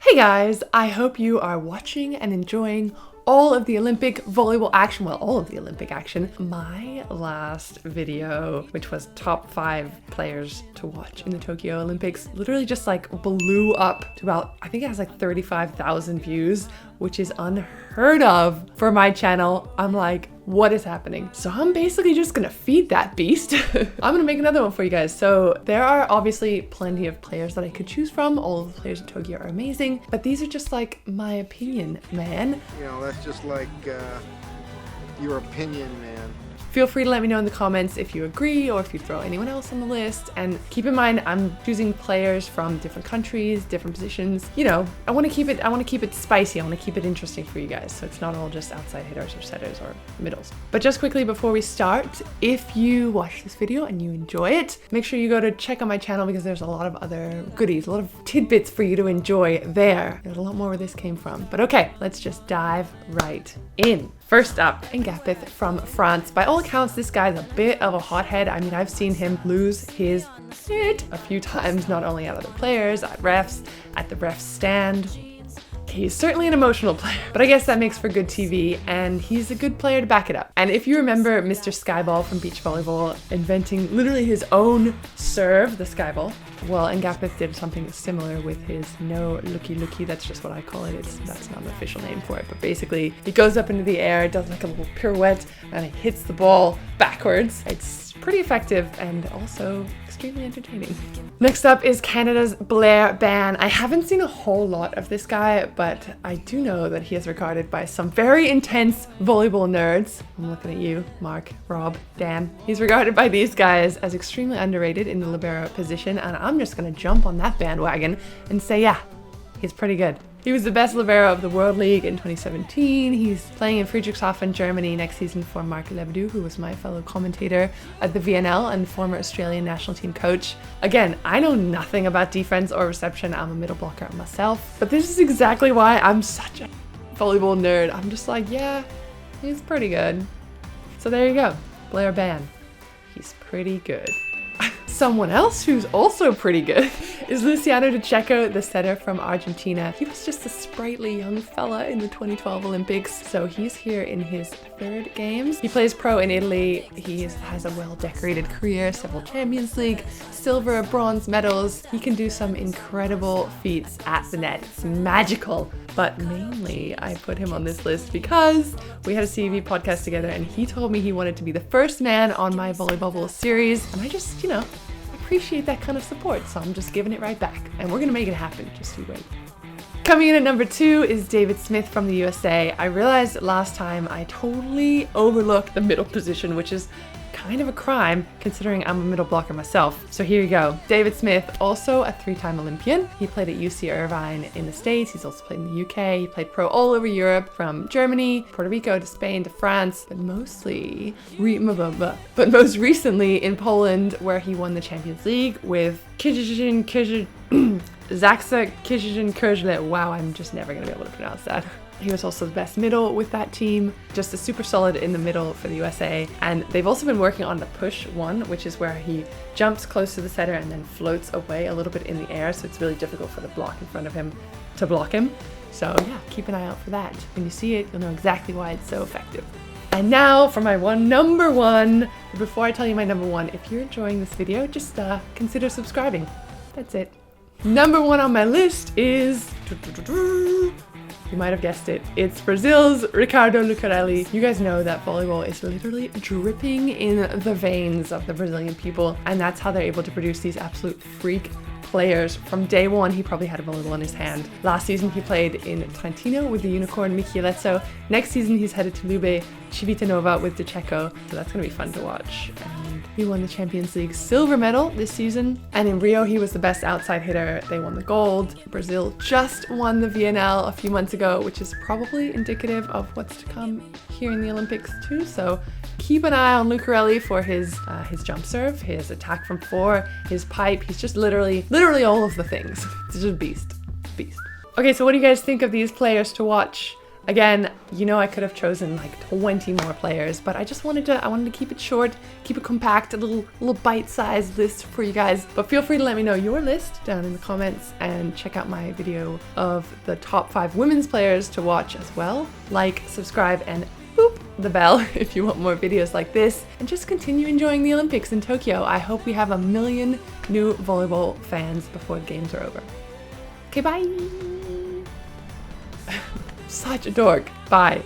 Hey guys, I hope you are watching and enjoying all of the Olympic volleyball action, well, all of the Olympic action. My last video, which was top 5 players to watch in the Tokyo Olympics, literally just like blew up to about, I think it has like 35,000 views, which is unheard of for my channel. I'm like, what is happening? So I'm basically just gonna feed that beast. I'm gonna make another one for you guys. So there are obviously plenty of players that I could choose from. All of the players in Tokyo are amazing, but these are just like my opinion, man. You know, that's just like your opinion, man. Feel free to let me know in the comments if you agree or if you throw anyone else on the list. And keep in mind, I'm choosing players from different countries, different positions. You know, I want to keep it spicy. I want to keep it interesting for you guys. So it's not all just outside hitters or setters or middles. But just quickly before we start, if you watch this video and you enjoy it, make sure you go to check out my channel because there's a lot of other goodies, a lot of tidbits for you to enjoy there. There's a lot more where this came from. But okay, let's just dive right in. First up, N'gapeth from France. By all accounts, this guy's a bit of a hothead. I mean, I've seen him lose his shit a few times, not only at other players, at refs, at the refs stand. He's certainly an emotional player, but I guess that makes for good TV, and he's a good player to back it up. And if you remember Mr. Skyball from beach volleyball inventing literally his own serve, the Skyball, well, N'gapeth did something similar with his no looky, that's just what I call it. That's not an official name for it, but basically he goes up into the air, does like a little pirouette, and he hits the ball backwards. It's pretty effective and also extremely entertaining. Next up is Canada's Blair Bann. I haven't seen a whole lot of this guy, but I do know that he is regarded by some very intense volleyball nerds. I'm looking at you, Mark, Rob, Dan. He's regarded by these guys as extremely underrated in the libero position, and I'm just gonna jump on that bandwagon and say, yeah, he's pretty good. He was the best libero of the World League in 2017. He's playing in Friedrichshafen, Germany next season for Mark Lebedew, who was my fellow commentator at the VNL and former Australian national team coach. Again, I know nothing about defense or reception. I'm a middle blocker myself, but this is exactly why I'm such a volleyball nerd. I'm just like, yeah, he's pretty good. So there you go, Blair Bann. He's pretty good. Someone else who's also pretty good is Luciano De Cecco, the setter from Argentina. He was just a sprightly young fella in the 2012 Olympics, so he's here in his 3rd games. He plays pro in Italy. He has a well-decorated career, several Champions League, silver, bronze medals. He can do some incredible feats at the net. It's magical. But mainly, I put him on this list because we had a CEV podcast together and he told me he wanted to be the first man on my Volleyball series. And I just, you know, appreciate that kind of support. So I'm just giving it right back. And we're going to make it happen. Just you wait. Coming in at number 2 is David Smith from the USA. I realized last time I totally overlooked the middle position, which is kind of a crime considering I'm a middle blocker myself. So here you go. David Smith, also a 3-time Olympian. He played at UC Irvine in the States. He's also played in the UK. He played pro all over Europe, from Germany, Puerto Rico to Spain to France, but most recently in Poland, where he won the Champions League with Zaksa Kizhin. Wow, I'm just never gonna be able to pronounce that. He was also the best middle with that team, just a super solid in the middle for the USA. And they've also been working on the push one, which is where he jumps close to the setter and then floats away a little bit in the air. So it's really difficult for the block in front of him to block him. So yeah, keep an eye out for that. When you see it, you'll know exactly why it's so effective. And now for my number one. Before I tell you my number 1, if you're enjoying this video, just consider subscribing. That's it. Number 1 on my list is, you might have guessed it, it's Brazil's Ricardo Lucarelli. You guys know that volleyball is literally dripping in the veins of the Brazilian people, and that's how they're able to produce these absolute freak players. From day one, he probably had a volleyball in his hand. Last season, he played in Trentino with the unicorn Michieletto. Next season, he's headed to Lube Civitanova with De Cecco, so that's going to be fun to watch. And he won the Champions League silver medal this season, and in Rio, he was the best outside hitter. They won the gold. Brazil just won the VNL a few months ago, which is probably indicative of what's to come here in the Olympics too. So keep an eye on Lucarelli for his jump serve, his attack from 4, his pipe. He's just literally all of the things. It's just beast. Okay, so what do you guys think of these players to watch? Again, you know I could have chosen like 20 more players, but I wanted to keep it short, keep it compact, a little bite-sized list for you guys. But feel free to let me know your list down in the comments and check out my video of the top 5 women's players to watch as well. Like, subscribe, and boop the bell if you want more videos like this, and just continue enjoying the Olympics in Tokyo. I hope we have 1 million new volleyball fans before the games are over. Okay, bye. Such a dork. Bye.